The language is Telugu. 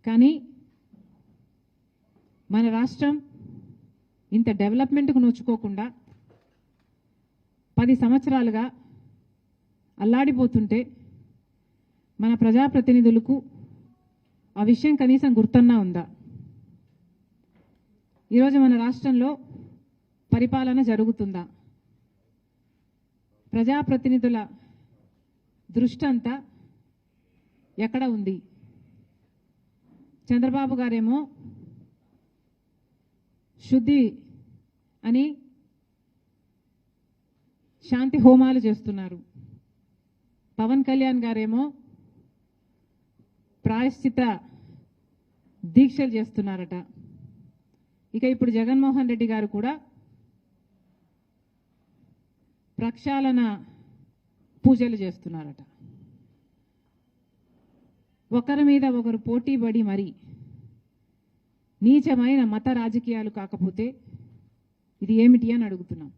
కానీ మన రాష్ట్రం ఇంత డెవలప్మెంట్కు నోచుకోకుండా 10 సంవత్సరాలుగా అల్లాడిపోతుంటే మన ప్రజాప్రతినిధులకు ఆ విషయం కనీసం గుర్తన్నా ఉందా? ఈరోజు మన రాష్ట్రంలో పరిపాలన జరుగుతుందా? ప్రజాప్రతినిధుల దృష్టి అంతా ఎక్కడ ఉంది? చంద్రబాబు గారేమో శుద్ధి అని శాంతి హోమాలు చేస్తున్నారు. పవన్ కళ్యాణ్ గారేమో ప్రాయశ్చిత దీక్షలు చేస్తున్నారట. ఇక ఇప్పుడు జగన్మోహన్ రెడ్డి గారు కూడా ప్రక్షాళన పూజలు చేస్తున్నారట. ఒకరి మీద ఒకరు పోటీపడి మరి నీచమైన మత రాజకీయాలు కాకపోతే ఇది ఏమిటి అని అడుగుతున్నాం.